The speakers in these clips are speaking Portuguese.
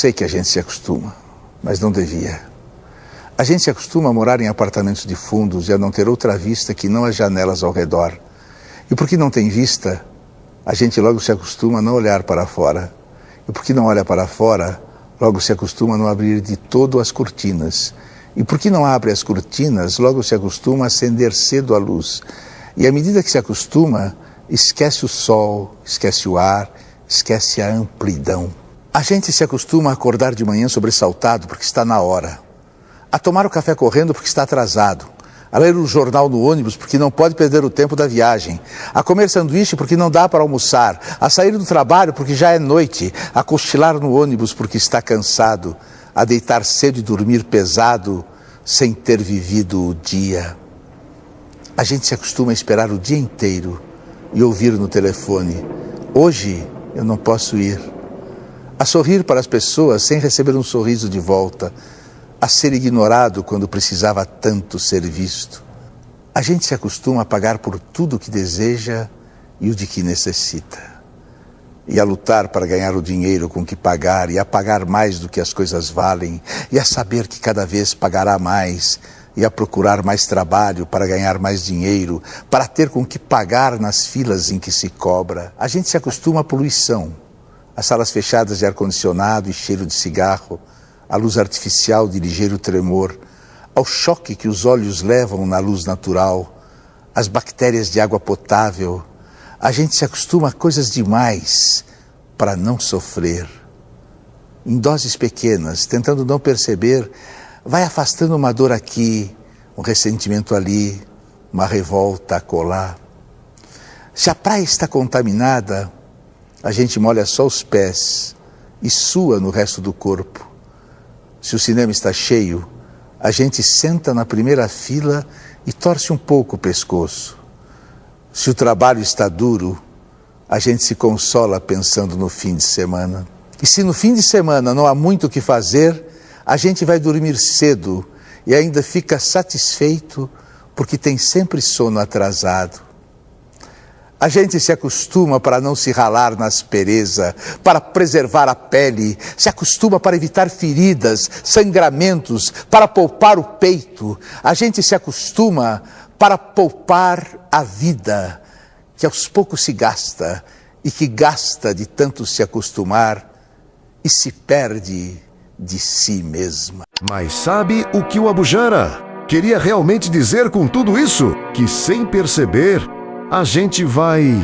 sei que a gente se acostuma, mas não devia. A gente se acostuma a morar em apartamentos de fundos e a não ter outra vista que não as janelas ao redor. E porque não tem vista, a gente logo se acostuma a não olhar para fora. E porque não olha para fora, logo se acostuma a não abrir de todo as cortinas. E porque não abre as cortinas, logo se acostuma a acender cedo a luz. E à medida que se acostuma, esquece o sol, esquece o ar, esquece a amplidão. A gente se acostuma a acordar de manhã sobressaltado porque está na hora, a tomar o café correndo porque está atrasado, a ler o jornal no ônibus porque não pode perder o tempo da viagem, a comer sanduíche porque não dá para almoçar, a sair do trabalho porque já é noite, a cochilar no ônibus porque está cansado, a deitar cedo e dormir pesado sem ter vivido o dia. A gente se acostuma a esperar o dia inteiro e ouvir no telefone: hoje eu não posso ir. A sorrir para as pessoas sem receber um sorriso de volta, a ser ignorado quando precisava tanto ser visto. A gente se acostuma a pagar por tudo o que deseja e o de que necessita, e a lutar para ganhar o dinheiro com que pagar, e a pagar mais do que as coisas valem, e a saber que cada vez pagará mais, e a procurar mais trabalho para ganhar mais dinheiro, para ter com que pagar nas filas em que se cobra. A gente se acostuma à poluição, às salas fechadas de ar-condicionado e cheiro de cigarro, à luz artificial de ligeiro tremor, ao choque que os olhos levam na luz natural, às bactérias de água potável. A gente se acostuma a coisas demais para não sofrer. Em doses pequenas, tentando não perceber, vai afastando uma dor aqui, um ressentimento ali, uma revolta acolá. Se a praia está contaminada, a gente molha só os pés e sua no resto do corpo. Se o cinema está cheio, a gente senta na primeira fila e torce um pouco o pescoço. Se o trabalho está duro, a gente se consola pensando no fim de semana. E se no fim de semana não há muito o que fazer, a gente vai dormir cedo e ainda fica satisfeito porque tem sempre sono atrasado. A gente se acostuma para não se ralar na aspereza, para preservar a pele, se acostuma para evitar feridas, sangramentos, para poupar o peito. A gente se acostuma para poupar a vida, que aos poucos se gasta, e que gasta de tanto se acostumar e se perde de si mesma. Mas sabe o que o Abujamra queria realmente dizer com tudo isso? Que sem perceber, a gente vai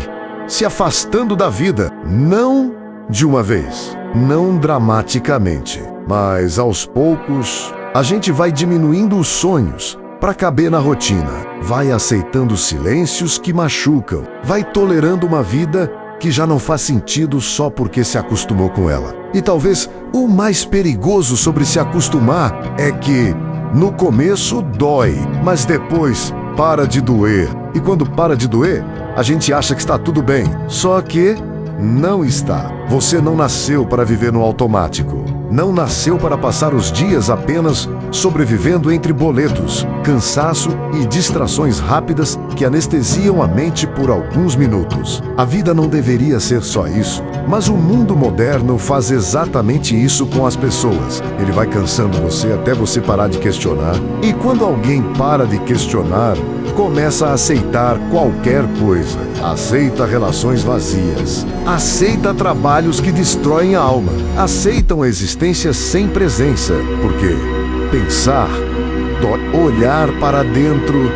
se afastando da vida, não de uma vez, não dramaticamente, mas aos poucos a gente vai diminuindo os sonhos para caber na rotina, vai aceitando silêncios que machucam, vai tolerando uma vida que já não faz sentido só porque se acostumou com ela. E talvez o mais perigoso sobre se acostumar é que no começo dói, mas depois para de doer. E quando para de doer, a gente acha que está tudo bem. Só que não está. Você não nasceu para viver no automático. Não nasceu para passar os dias apenas sobrevivendo entre boletos, cansaço e distrações rápidas que anestesiam a mente por alguns minutos. A vida não deveria ser só isso, mas o mundo moderno faz exatamente isso com as pessoas. Ele vai cansando você até você parar de questionar. E quando alguém para de questionar, começa a aceitar qualquer coisa. Aceita relações vazias. Aceita trabalhos que destroem a alma. Aceitam existências sem presença. Porque pensar dói. Olhar para dentro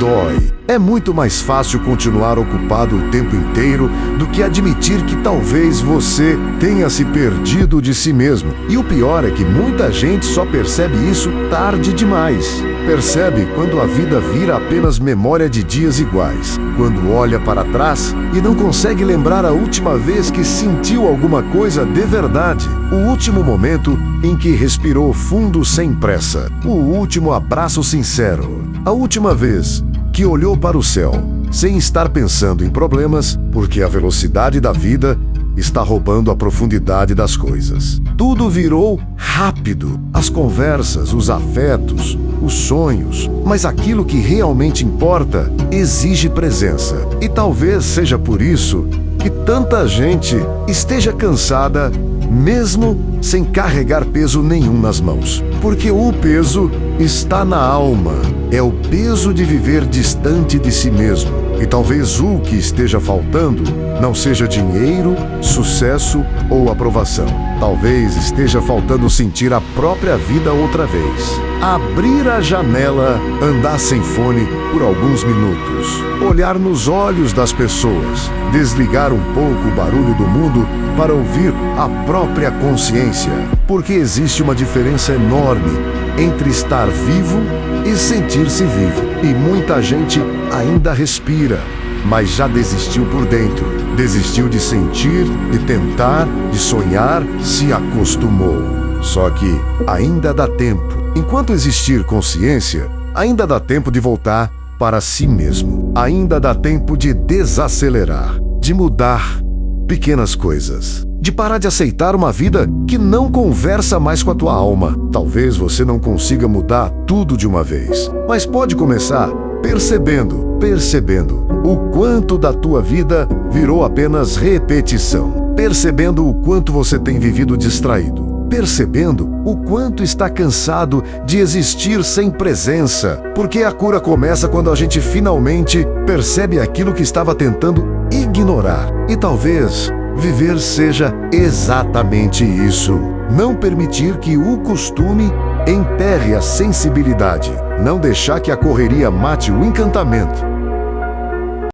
dói. É muito mais fácil continuar ocupado o tempo inteiro do que admitir que talvez você tenha se perdido de si mesmo. E o pior é que muita gente só percebe isso tarde demais. Percebe quando a vida vira apenas memória de dias iguais. Quando olha para trás e não consegue lembrar a última vez que sentiu alguma coisa de verdade. O último momento em que respirou fundo sem pressa. O último abraço sincero. A última vez que olhou para o céu, sem estar pensando em problemas, porque a velocidade da vida está roubando a profundidade das coisas. Tudo virou rápido. As conversas, os afetos, os sonhos. Mas aquilo que realmente importa exige presença. E talvez seja por isso que tanta gente esteja cansada mesmo sem carregar peso nenhum nas mãos. Porque o peso está na alma. É o peso de viver distante de si mesmo. E talvez o que esteja faltando não seja dinheiro, sucesso ou aprovação. Talvez esteja faltando sentir a própria vida outra vez. Abrir a janela, andar sem fone por alguns minutos. Olhar nos olhos das pessoas. Desligar um pouco o barulho do mundo para ouvir a própria consciência. Porque existe uma diferença enorme entre estar vivo e sentir-se vivo. E muita gente ainda respira, mas já desistiu por dentro. Desistiu de sentir, de tentar, de sonhar, se acostumou. Só que ainda dá tempo. Enquanto existir consciência, ainda dá tempo de voltar para si mesmo. Ainda dá tempo de desacelerar, de mudar pequenas coisas, de parar de aceitar uma vida que não conversa mais com a tua alma. Talvez você não consiga mudar tudo de uma vez, mas pode começar percebendo o quanto da tua vida virou apenas repetição, percebendo o quanto você tem vivido distraído, percebendo o quanto está cansado de existir sem presença, porque a cura começa quando a gente finalmente percebe aquilo que estava tentando ignorar. E talvez viver seja exatamente isso. Não permitir que o costume enterre a sensibilidade. Não deixar que a correria mate o encantamento.